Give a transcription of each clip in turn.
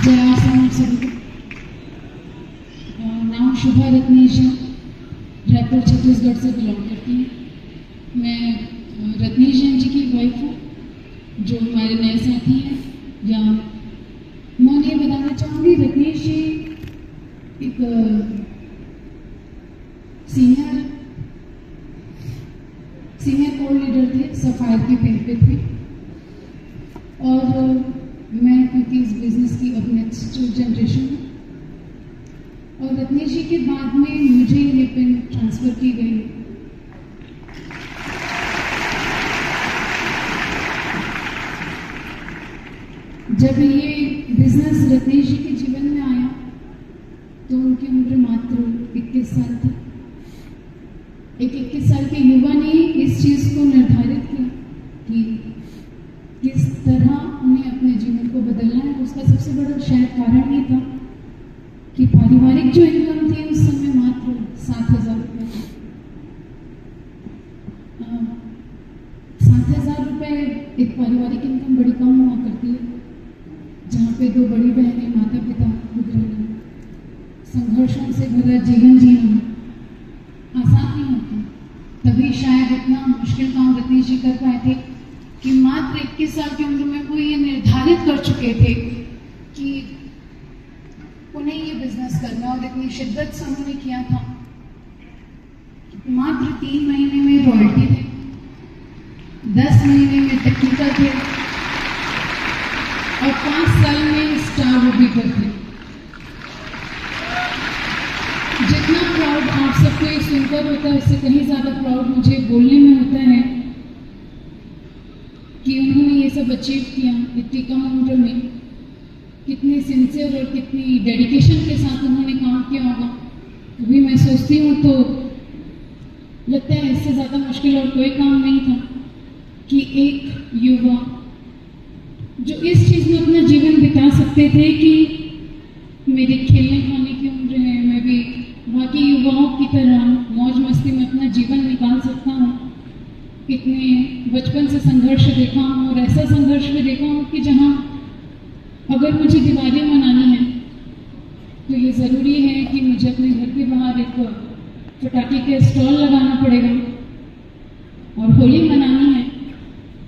जय आसमान सभी को। नाम शुभा रत्नेश है, रायपुर छत्तीसगढ़ से बिलोंग करती हूँ। मैं रत्नेश जैन जी की वाइफ हूँ, जो हमारे नए साथी हैं। या मैं ये बताना चाहूँगी, रत्नेश जी एक सीनियर कोर लीडर थे, सफायर की पिंक पे थे। और मैं क्योंकि इस बिजनेस की अब नेक्स्ट जनरेशन हूँ, और रत्नेश जी के बाद में मुझे ये पिन ट्रांसफ़र की गई। जब ये बिजनेस रत्नेश जी के जीवन में आया तो उनकी उम्र मात्र 21 साल थी। एक 21 साल के युवा ने इस चीज़ को निर्धारित किया कि किस तरह उन्हें अपने जीवन को बदलना है। उसका सबसे बड़ा शायद कारण ये था कि पारिवारिक जो इनकम थी उस समय मात्र 7,000 रुपये थी। 7,000 रुपये एक पारिवारिक इनकम बड़ी कम हुआ करती है, जहाँ पे दो बड़ी बहनें, माता पिता, पुत्र, संघर्षों से भरा जीवन जीना आसान नहीं होता। तभी शायद इतना मुश्किल काम रत्नेश जी कर पाए थे कि मात्र 21 साल की उम्र में वो ये निर्धारित कर चुके थे कि उन्हें ये बिजनेस करना, और इतनी शिद्दत से उन्होंने किया था। मात्र 3 महीने में रॉयल्टी थे, 10 महीने में टेक्निकल थे, और 5 साल में स्टार रूबीकर थे। जितना प्राउड आप सबको ये सुनकर होता है, उससे कहीं ज़्यादा प्राउड मुझे बोलने में होता है कि उन्होंने ये सब अचीव किया इतनी कम उम्र में। कितनी सिंसियर और कितनी डेडिकेशन के साथ उन्होंने काम किया होगा। अभी मैं सोचती हूँ तो लगता है इससे ज़्यादा मुश्किल और कोई काम नहीं था कि एक युवा जो इस चीज़ में अपना जीवन बिता सकते थे कि मेरी खेलने खाने की उम्र है, मैं भी बाकी युवाओं की तरह मौज मस्ती में अपना जीवन निकाल सकता हूँ। इतने बचपन से संघर्ष देखा हूँ, और ऐसा संघर्ष भी देखा हूँ कि जहाँ अगर मुझे दिवाली मनानी है तो ये ज़रूरी है कि मुझे अपने घर के बाहर एक पटाखे के स्टॉल लगाना पड़ेगा, और होली मनानी है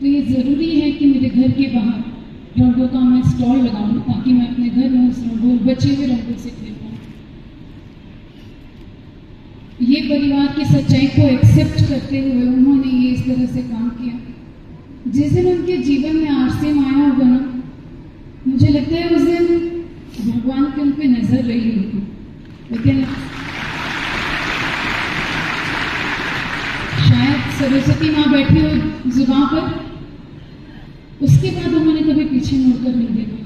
तो ये ज़रूरी है कि मेरे घर के बाहर रंगों का मैं स्टॉल लगाऊं, ताकि मैं अपने घर में उस रंगों, बचे हुए रंगों से खेल पाऊँ। ये परिवार की सच्चाई को एक्सेप्ट करते हुए उन्होंने ये इस तरह से काम किया। जिस दिन उनके जीवन में आरसी माया बना, मुझे लगता है उस दिन भगवान की उन पे नजर रही होगी, लेकिन शायद सरस्वती माँ बैठी हो जुबान पर, उसके बाद उन्होंने कभी पीछे मुड़कर नहीं देखा।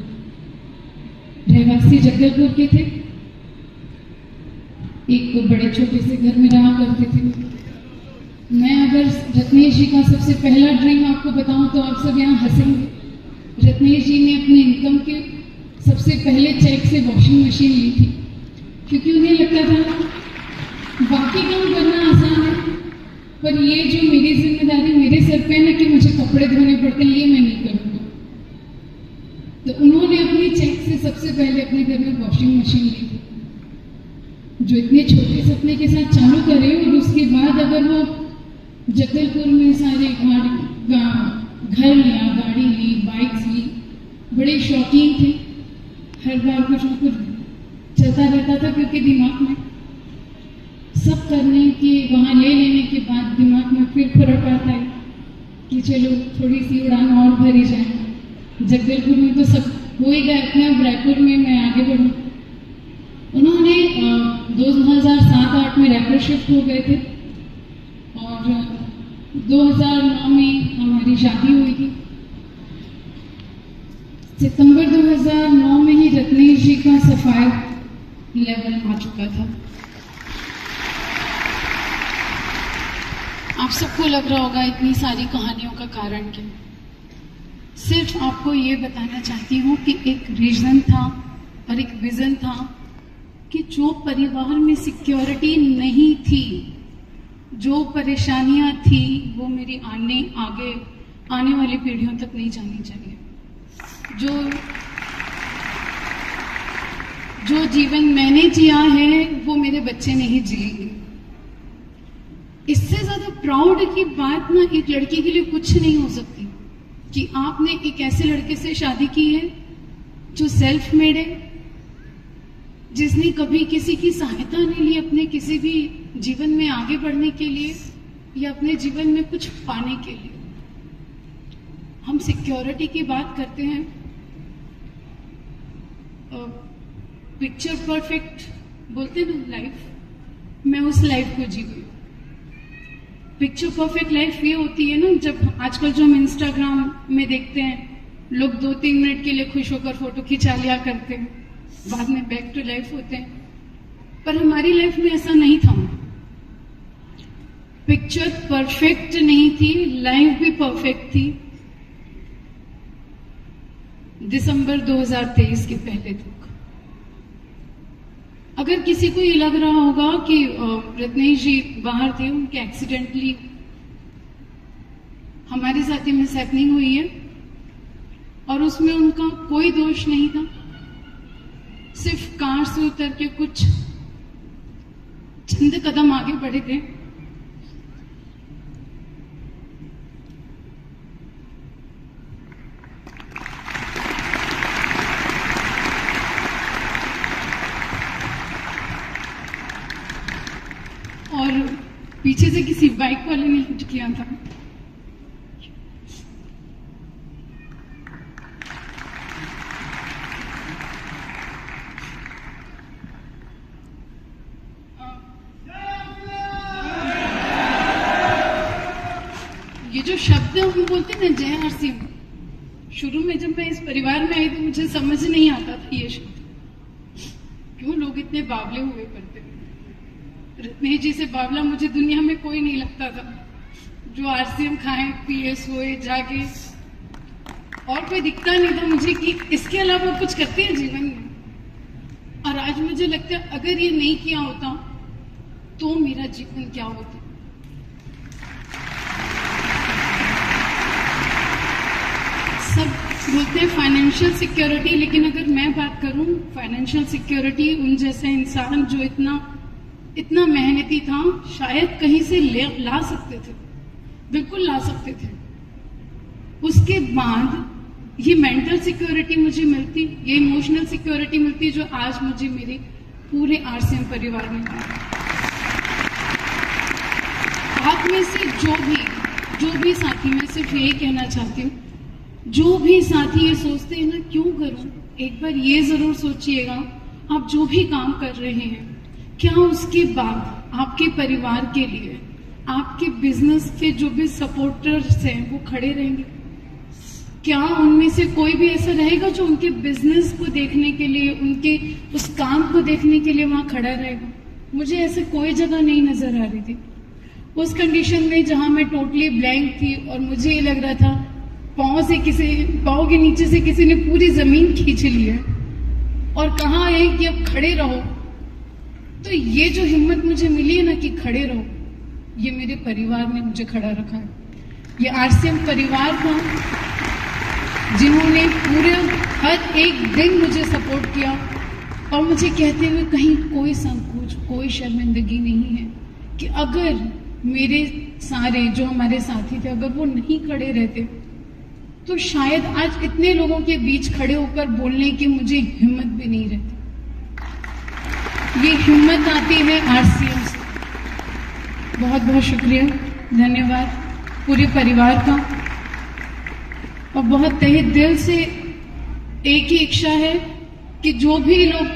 रहवासी जगदलपुर के थे, एक बड़े छोटे से घर में रहा करते थे। मैं अगर रत्नेश जी का सबसे पहला ड्रीम आपको बताऊं तो आप सब यहाँ हंसेंगे। रत्नेश जी ने अपने इनकम के सबसे पहले चेक से वॉशिंग मशीन ली थी, क्योंकि उन्हें लगता था बाकी काम करना आसान है, पर ये जो मेरी जिम्मेदारी मेरे सर पे है ना कि मुझे कपड़े धोने पड़ते हैं, ये मैं नहीं करूँगा। तो उन्होंने अपनी चेक से सबसे पहले अपने घर में वॉशिंग मशीन ली थी, जो इतने छोटे सपने के साथ चालू करे। और उसके बाद अगर वो जगदलपुर में सारे घर लिया, गाड़ी ली, बाइक्स ली, बड़े शौकीन थे। हर बार कुछ न कुछ चलता रहता था, क्योंकि दिमाग में सब करने के वहाँ ले लेने के बाद दिमाग में फिर खुरक आता है कि चलो थोड़ी सी उड़ान और भरी जाए। जगदलपुर में तो सब हो ही गया, अपने अब रायपुर में मैं आगे बढ़ूँ। उन्होंने 2007-8 में रायपुर शिफ्ट हो गए थे, और 2009 में हमारी शादी हुई थी। सितंबर 2009 में ही रत्नेश जी का सफायर लेवल आ चुका था। आप सबको लग रहा होगा इतनी सारी कहानियों का कारण क्या। सिर्फ आपको ये बताना चाहती हूँ कि एक रीजन था और एक विजन था कि जो परिवार में सिक्योरिटी नहीं थी, जो परेशानियां थी, वो मेरी आने वाली पीढ़ियों तक नहीं जानी चाहिए। जो जो जीवन मैंने जिया है वो मेरे बच्चे नहीं जिएंगे। इससे ज्यादा प्राउड की बात ना एक लड़की के लिए कुछ नहीं हो सकती कि आपने एक ऐसे लड़के से शादी की है जो सेल्फ मेड है, जिसने कभी किसी की सहायता नहीं ली अपने किसी भी जीवन में आगे बढ़ने के लिए या अपने जीवन में कुछ पाने के लिए। हम सिक्योरिटी की बात करते हैं, पिक्चर परफेक्ट बोलते हैं ना लाइफ, मैं उस लाइफ को जी गई। पिक्चर परफेक्ट लाइफ ये होती है ना, जब आजकल जो हम इंस्टाग्राम में देखते हैं लोग 2-3 मिनट के लिए खुश होकर फोटो खिंचा लिया करते हैं, बाद में बैक टू लाइफ होते हैं, पर हमारी लाइफ में ऐसा नहीं था। पिक्चर परफेक्ट नहीं थी, लाइफ भी परफेक्ट थी दिसंबर 2023 के पहले तक। अगर किसी को ये लग रहा होगा कि रत्नेश जी बाहर थे, उनके एक्सीडेंटली हमारे साथ ही मिसहैपनिंग हुई है और उसमें उनका कोई दोष नहीं था, सिर्फ कार से उतर के कुछ चंद कदम आगे बढ़े थे। और पीछे से किसी बाइक वाले ने हिट किया था। ये जो शब्द हम बोलते हैं ना, जय हर सिंह, शुरू में जब मैं इस परिवार में आई तो मुझे समझ नहीं आता था ये शब्द, क्यों लोग इतने बावले हुए करते हैं। रत्नेश जी से बावला मुझे दुनिया में कोई नहीं लगता था, जो आरसीएम खाए पिए सोए जागे, और कोई दिखता नहीं था मुझे कि इसके अलावा कुछ करते हैं जीवन में। और आज मुझे लगता है अगर ये नहीं किया होता तो मेरा जीवन क्या होता। सब बोलते हैं फाइनेंशियल सिक्योरिटी, लेकिन अगर मैं बात करूं फाइनेंशियल सिक्योरिटी, उन जैसा इंसान जो इतना मेहनती था शायद कहीं से ला सकते थे, बिल्कुल ला सकते थे। उसके बाद ये मेंटल सिक्योरिटी मुझे मिलती, ये इमोशनल सिक्योरिटी मिलती जो आज मुझे मेरे पूरे आरसीएम परिवार में मिली। आप में से जो भी साथी, मैं सिर्फ यही कहना चाहती हूँ, जो भी साथी ये सोचते हैं ना क्यों करूं, एक बार ये जरूर सोचिएगा आप जो भी काम कर रहे हैं, क्या उसके बाद आपके परिवार के लिए, आपके बिजनेस के जो भी सपोर्टर्स हैं वो खड़े रहेंगे? क्या उनमें से कोई भी ऐसा रहेगा जो उनके बिजनेस को देखने के लिए, उनके उस काम को देखने के लिए वहां खड़ा रहेगा? मुझे ऐसे कोई जगह नहीं नजर आ रही थी उस कंडीशन में जहां मैं टोटली ब्लैंक थी और मुझे ये लग रहा था पाँव के नीचे से किसी ने पूरी जमीन खींच ली है और कहा है कि अब खड़े रहो। तो ये जो हिम्मत मुझे मिली है ना कि खड़े रहो, ये मेरे परिवार ने मुझे खड़ा रखा है। ये आरसीएम परिवार था जिन्होंने पूरे हर एक दिन मुझे सपोर्ट किया और मुझे कहते हुए कहीं कोई संकोच, कोई शर्मिंदगी नहीं है कि अगर मेरे सारे जो हमारे साथी थे अगर वो नहीं खड़े रहते तो शायद आज इतने लोगों के बीच खड़े होकर बोलने की मुझे हिम्मत भी नहीं रहती। ये हिम्मत आती है आरसीएम से। बहुत बहुत शुक्रिया, धन्यवाद पूरे परिवार का। और बहुत तहे दिल से एक ही इच्छा है कि जो भी लोग,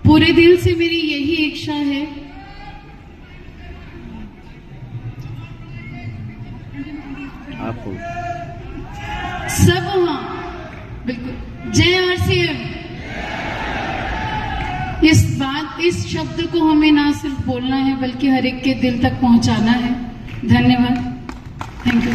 पूरे दिल से मेरी यही इच्छा है आपको सब, हाँ बिल्कुल, जय आरसीएम। इस शब्द को हमें ना सिर्फ बोलना है बल्कि हर एक के दिल तक पहुंचाना है। धन्यवाद, थैंक यू।